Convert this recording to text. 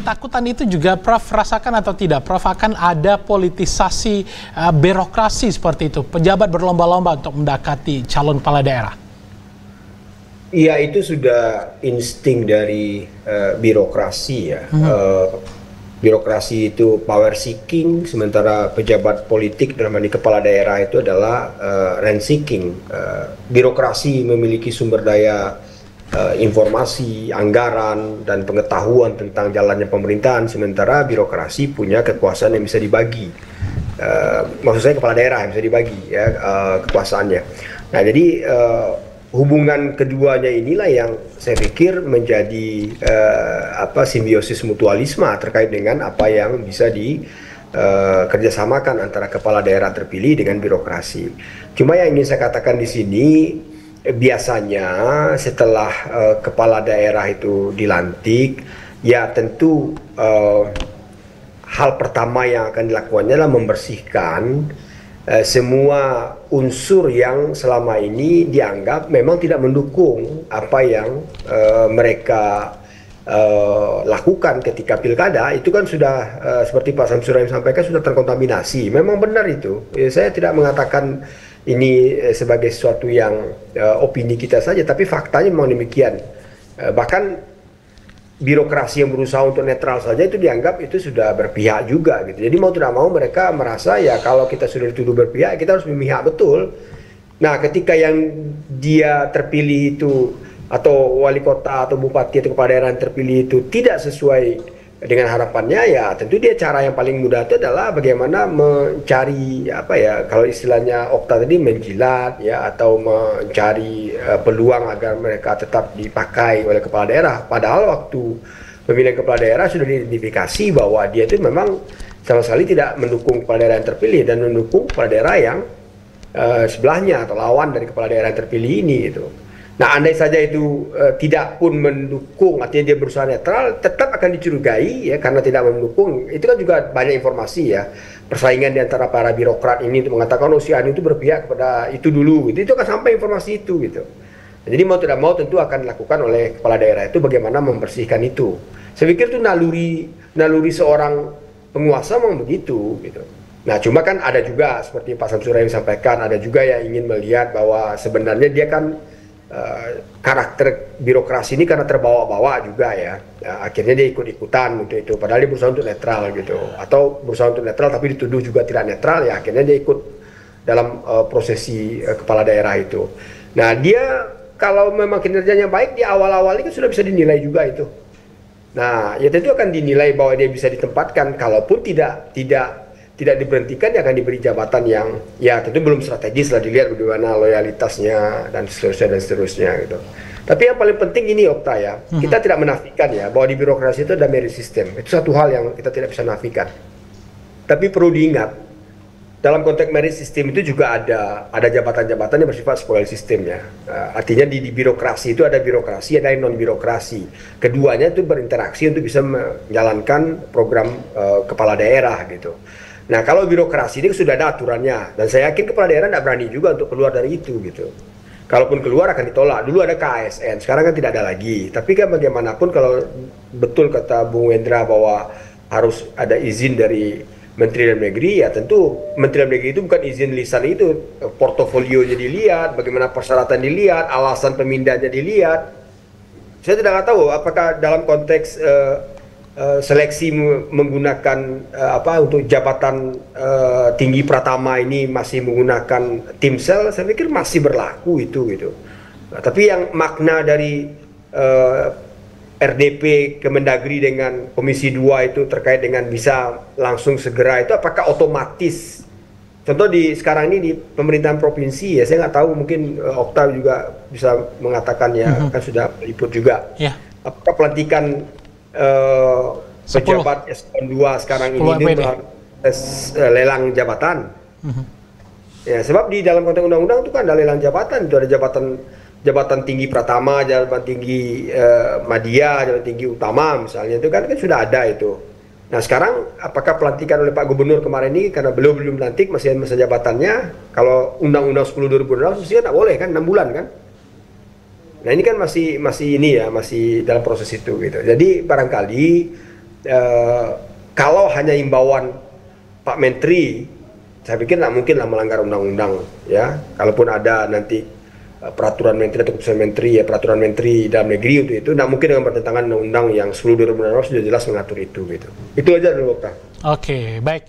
ketakutan itu juga Prof rasakan atau tidak? Prof, akan ada politisasi birokrasi seperti itu, pejabat berlomba-lomba untuk mendekati calon kepala daerah. Iya, itu sudah insting dari birokrasi ya. Birokrasi itu power seeking, sementara pejabat politik dalam ini kepala daerah itu adalah rent seeking. Birokrasi memiliki sumber daya informasi, anggaran, dan pengetahuan tentang jalannya pemerintahan, sementara birokrasi punya kekuasaan yang bisa dibagi. Maksud saya kepala daerah yang bisa dibagi ya kekuasaannya. Nah, jadi hubungan keduanya inilah yang saya pikir menjadi simbiosis mutualisme terkait dengan apa yang bisa kerjasamakan antara kepala daerah terpilih dengan birokrasi. Cuma yang ingin saya katakan di sini, biasanya setelah kepala daerah itu dilantik, ya tentu hal pertama yang akan dilakukannya adalah membersihkan semua unsur yang selama ini dianggap memang tidak mendukung apa yang mereka lakukan ketika pilkada. Itu kan sudah seperti Pak Samsuri sampaikan, sudah terkontaminasi. Memang benar itu. Saya tidak mengatakan ini sebagai sesuatu yang opini kita saja, tapi faktanya memang demikian. Bahkan birokrasi yang berusaha untuk netral saja itu dianggap itu sudah berpihak juga gitu. Jadi mau tidak mau mereka merasa ya kalau kita sudah dituduh berpihak, kita harus memihak betul. Nah, ketika yang dia terpilih itu atau wali kota atau bupati atau kepala daerah yang terpilih itu tidak sesuai dengan harapannya, ya tentu dia cara yang paling mudah itu adalah bagaimana mencari kalau istilahnya Okta tadi, menjilat ya, atau mencari peluang agar mereka tetap dipakai oleh kepala daerah. Padahal waktu pemilihan kepala daerah sudah diidentifikasi bahwa dia itu memang sama sekali tidak mendukung kepala daerah yang terpilih dan mendukung kepala daerah yang sebelahnya atau lawan dari kepala daerah yang terpilih ini gitu. Nah, andai saja itu tidak pun mendukung, artinya dia berusaha netral, tetap akan dicurigai ya, karena tidak mendukung. Itu kan juga banyak informasi ya, persaingan di antara para birokrat ini untuk mengatakan si Ani itu berpihak kepada itu dulu gitu. Itu akan sampai informasi itu gitu. Jadi mau tidak mau tentu akan dilakukan oleh kepala daerah itu bagaimana membersihkan itu. Saya pikir itu naluri seorang penguasa memang begitu gitu. Nah, cuma kan ada juga seperti Pak Samsuri yang sampaikan, ada juga yang ingin melihat bahwa sebenarnya dia kan karakter birokrasi ini karena terbawa-bawa juga ya. Akhirnya dia ikut-ikutan untuk itu, padahal dia berusaha untuk netral gitu, atau berusaha untuk netral tapi dituduh juga tidak netral, ya akhirnya dia ikut dalam prosesi kepala daerah itu. Nah, dia kalau memang kinerjanya baik di awal-awal ini kan sudah bisa dinilai juga itu. Nah, ya tentu akan dinilai bahwa dia bisa ditempatkan, kalaupun tidak diberhentikan, dia akan diberi jabatan yang ya tentu belum strategis lah, dilihat bagaimana loyalitasnya dan seterusnya gitu. Tapi yang paling penting ini Okta ya, kita tidak menafikan ya bahwa di birokrasi itu ada merit system. Itu satu hal yang kita tidak bisa nafikan. Tapi perlu diingat, dalam konteks merit system itu juga ada jabatan-jabatan yang bersifat spoil system ya. Artinya di birokrasi itu ada birokrasi, ada non birokrasi. Keduanya itu berinteraksi untuk bisa menjalankan program kepala daerah gitu. Nah, kalau birokrasi ini sudah ada aturannya, dan saya yakin kepala daerah tidak berani juga untuk keluar dari itu gitu. Kalaupun keluar akan ditolak. Dulu ada KASN, sekarang kan tidak ada lagi. Tapi kan bagaimanapun kalau betul kata Bung Wendra bahwa harus ada izin dari Menteri Dalam Negeri, ya tentu Menteri Dalam Negeri itu bukan izin lisan itu, portofolionya dilihat, bagaimana persyaratan dilihat, alasan pemindahnya dilihat. Saya tidak tahu apakah dalam konteks seleksi menggunakan untuk jabatan tinggi pratama ini masih menggunakan timsel, saya pikir masih berlaku itu gitu. Nah, tapi yang makna dari RDP Kemendagri dengan Komisi 2 itu terkait dengan bisa langsung segera itu apakah otomatis? Contoh sekarang ini di pemerintahan provinsi ya, saya nggak tahu, mungkin Okta juga bisa mengatakan ya, kan sudah meliput juga. Apakah pelantikan pejabat eselon 2 sekarang ini lelang jabatan? Ya, sebab di dalam konteks undang-undang itu kan ada lelang jabatan, itu ada jabatan tinggi pratama, jabatan tinggi madya, jabatan tinggi utama misalnya, itu kan sudah ada itu. Nah, sekarang apakah pelantikan oleh Pak Gubernur kemarin ini karena belum lantik, masih masa jabatannya, kalau Undang-Undang 10 2016 mestinya tak boleh kan, 6 bulan kan. Nah, ini kan masih ini ya, masih dalam proses itu gitu. Jadi barangkali kalau hanya imbauan Pak Menteri, saya pikir nggak mungkin lah melanggar undang-undang, ya. Kalaupun ada nanti peraturan menteri atau keputusan menteri, ya peraturan menteri dalam negeri itu nggak mungkin dengan bertentangan undang-undang yang 10/2016 sudah jelas mengatur itu, gitu. Itu aja dulu, Pak. Oke, baik.